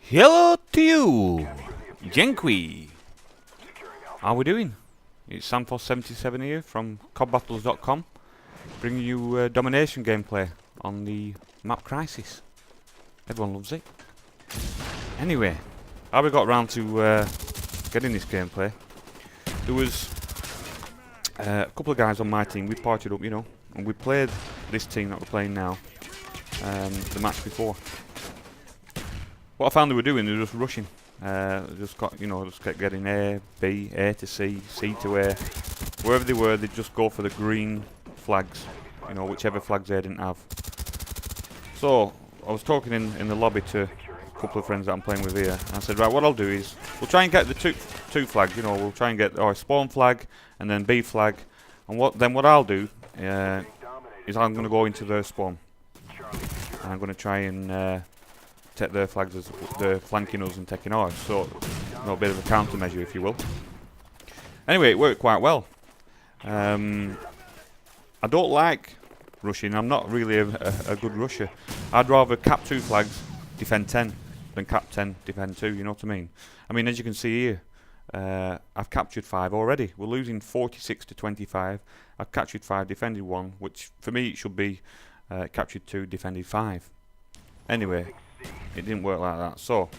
Hello to you, Jenkwi. How we doing? It's Anthos77 here from CoDBattles.com, bringing you Domination gameplay on the map Crisis. Everyone loves it. Anyway, how we got around to getting this gameplay? There was a couple of guys on my team. We partied up, you know, and we played this team that we're playing now the match before. What I found they were doing, they were just rushing. Just kept getting A, B, A to C, C to A. Wherever they were, they'd just go for the green flags, you know, whichever flags they didn't have. So I was talking in the lobby to a couple of friends that I'm playing with here. And I said, right, what I'll do is we'll try and get the two flags. You know, we'll try and get our spawn flag and then B flag. And what I'll do is I'm going to go into their spawn. And I'm going to try and take their flags as they're flanking us and taking ours, so you know, a bit of a countermeasure, if you will. Anyway, it worked quite well. I don't like rushing. I'm not really a good rusher. I'd rather cap 2 flags, defend 10, than cap 10, defend 2. You know what I mean? I mean, as you can see here, I've captured 5 already. We're losing 46 to 25. I've captured 5, defended 1, which for me it should be captured 2, defended 5. Anyway, it didn't work like that, so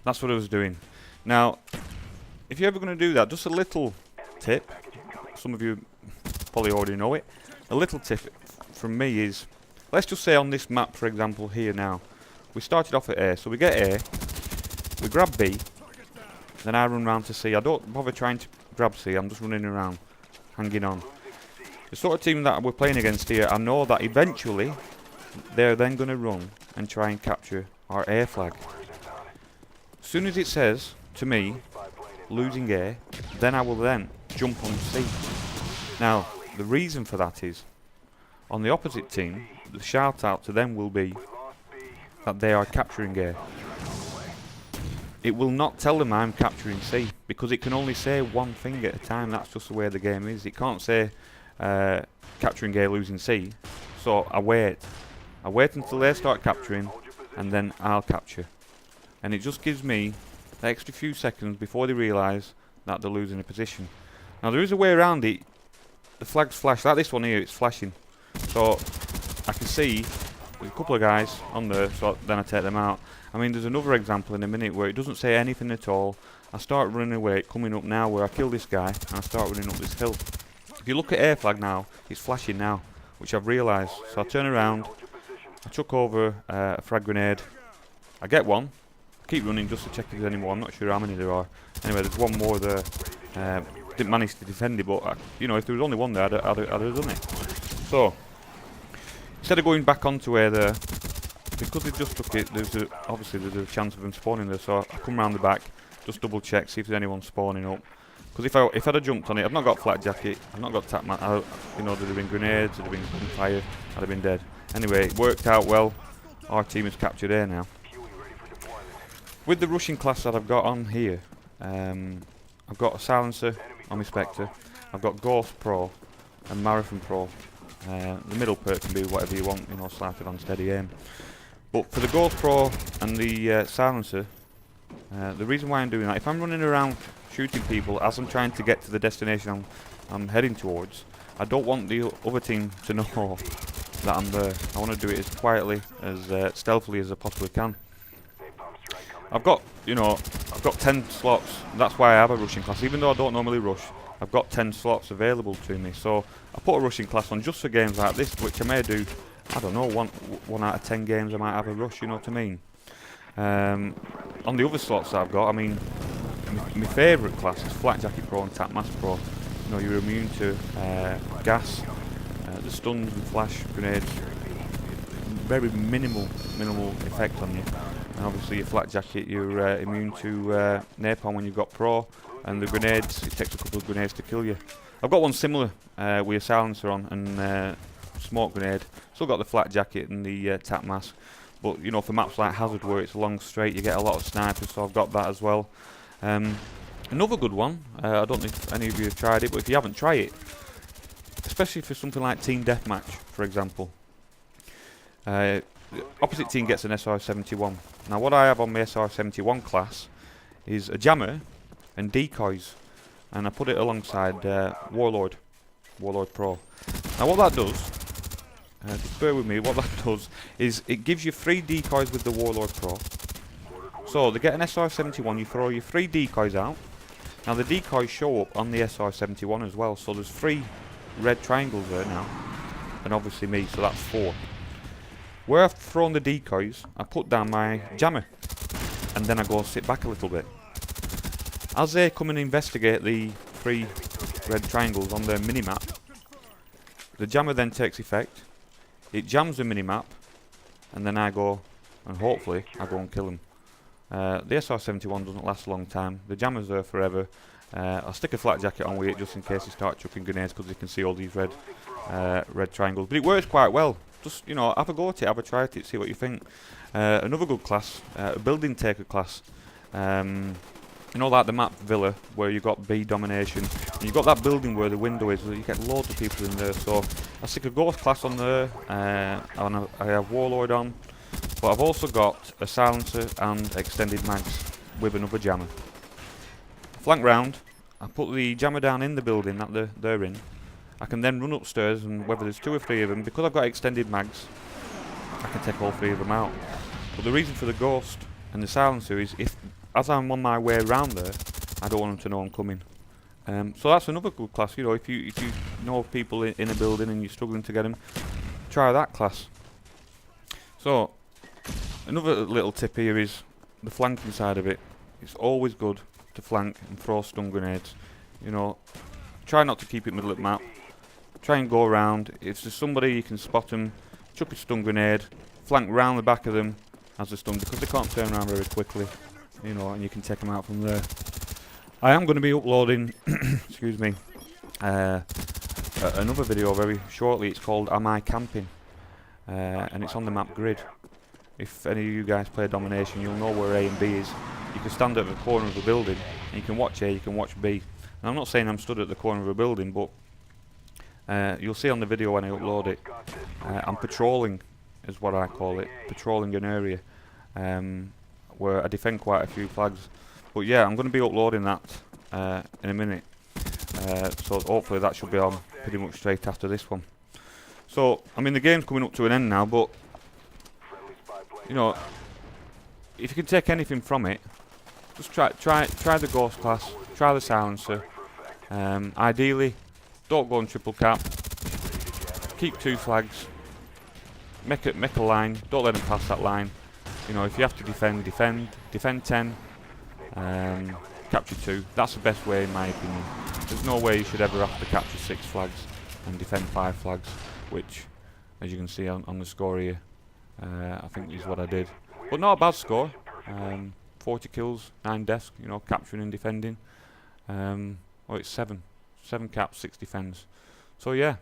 that's what I was doing. Now, if you're ever going to do that, just a little tip, some of you probably already know it, a little tip from me is, let's just say on this map, for example, here now, we started off at A, so we get A, we grab B, then I run round to C. I don't bother trying to grab C, I'm just running around, hanging on. The sort of team that we're playing against here, I know that eventually they're then going to run and try and capture our A flag. As soon as it says to me losing A, then I will then jump on C. Now the reason for that is, on the opposite team, the shout out to them will be that they are capturing A. It will not tell them I'm capturing C, because it can only say one thing at a time. That's just the way the game is. It can't say capturing A, losing C. So I wait until they start capturing, and then I'll capture. And it just gives me the extra few seconds before they realise that they're losing a position. Now there is a way around it. The flags flash, like this one here, it's flashing. So I can see there's a couple of guys on there, so then I take them out. I mean, there's another example in a minute where it doesn't say anything at all. I start running away, coming up now where I kill this guy, and I start running up this hill. If you look at A flag now, it's flashing now, which I've realised. So I turn around, I chuck over a frag grenade, I get one, keep running just to check if there's any more. I'm not sure how many there are. Anyway, there's one more there. Didn't manage to defend it, but you know, if there was only one there, I'd have done it. So instead of going back onto A there, because they just took it, obviously there's a chance of them spawning there. So I come round the back, just double check, see if there's anyone spawning up. Because if I'd have jumped on it, I've not got flat jacket, I've not got tap mat, you know, there'd have been grenades, there'd have been gunfire, I'd have been dead. Anyway, it worked out well. Our team has captured A now. With the rushing class that I've got on here, I've got a silencer on my Spectre, I've got Ghost Pro and Marathon Pro. The middle perk can be whatever you want, you know, slightly on steady aim. But for the Ghost Pro and the silencer, the reason why I'm doing that, if I'm running around shooting people as I'm trying to get to the destination I'm heading towards, I don't want the other team to know that I'm there. I want to do it as quietly, as stealthily as I possibly can. I've got 10 slots. That's why I have a rushing class. Even though I don't normally rush, I've got 10 slots available to me. So I put a rushing class on just for games like this, which I may do, I don't know, one out of 10 games I might have a rush, you know what I mean? On the other slots that I've got, I mean, my favourite class is Flat Jacket Pro and Tap Mask Pro. You know, you're immune to gas, the stuns and flash grenades, very minimal effect on you. And obviously your Flat Jacket, you're immune to napalm when you've got Pro, and the grenades, it takes a couple of grenades to kill you. I've got one similar with a silencer on and smoke grenade. Still got the Flat Jacket and the Tap Mask, but you know, for maps like Hazard where it's long straight, you get a lot of snipers, so I've got that as well. Another good one, I don't know if any of you have tried it, but if you haven't, try it. Especially for something like Team Deathmatch, for example. the opposite team gets an SR71. Now what I have on my SR71 class is a jammer and decoys, and I put it alongside Warlord Pro. Now what that does, just bear with me, what that does is it gives you 3 decoys with the Warlord Pro. So they get an SR71, you throw your 3 decoys out. Now the decoys show up on the SR71 as well, so there's 3 red triangles there now, and obviously me, so that's 4. Where I've thrown the decoys, I put down my jammer, and then I go sit back a little bit. As they come and investigate the 3 red triangles on their minimap, the jammer then takes effect, it jams the minimap, and then I go, and hopefully, I go and kill them. The SR71 doesn't last a long time, the jammer's there forever. I'll stick a flak jacket on with it just in case you start chucking grenades, because you can see all these red triangles. But it works quite well. Just, you know, have a go at it, have a try at it, see what you think. Another good class, a building taker class. You know, like the map Villa, where you got B Domination, and you've got that building where the window is, you get loads of people in there. So I stick a ghost class on there, and I have Warlord on, but I've also got a silencer and extended mags with another jammer. Flank round, I put the jammer down in the building that they're in. I can then run upstairs, and whether there's 2 or 3 of them, because I've got extended mags, I can take all 3 of them out. But the reason for the ghost and the silencer is if, as I'm on my way around there, I don't want them to know I'm coming. So that's another good class. You know, if you know people in a building and you're struggling to get them, try that class. So another little tip here is the flanking side of it. It's always good to flank and throw stun grenades. You know, try not to keep it middle of the map. Try and go around. If there's somebody, you can spot them, chuck a stun grenade, flank round the back of them as a stun, because they can't turn around very quickly. You know, and you can take them out from there. I am going to be uploading, excuse me, another video very shortly. It's called Am I Camping? And it's on the map grid. If any of you guys play Domination, you'll know where A and B is. You can stand at the corner of a building, and you can watch A, you can watch B. And I'm not saying I'm stood at the corner of a building, but you'll see on the video when I upload it, I'm patrolling, is what I call it, patrolling an area. Where I defend quite a few flags. But yeah, I'm going to be uploading that in a minute. So hopefully that should be on pretty much straight after this one. So, I mean, the game's coming up to an end now, but, you know, if you can take anything from it, just try the ghost class, try the silencer. Ideally, don't go on triple cap, keep 2 flags, make a line, don't let them pass that line. You know, if you have to defend 10, capture 2. That's the best way in my opinion. There's no way you should ever have to capture 6 flags and defend 5 flags, which, as you can see on the score here, I think is what I did. But not a bad score. 40 kills, 9 deaths, you know, capturing and defending. Oh, it's 7 caps, 6 defends. So yeah,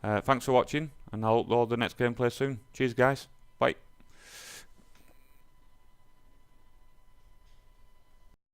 thanks for watching, and I'll upload the next gameplay soon. Cheers guys.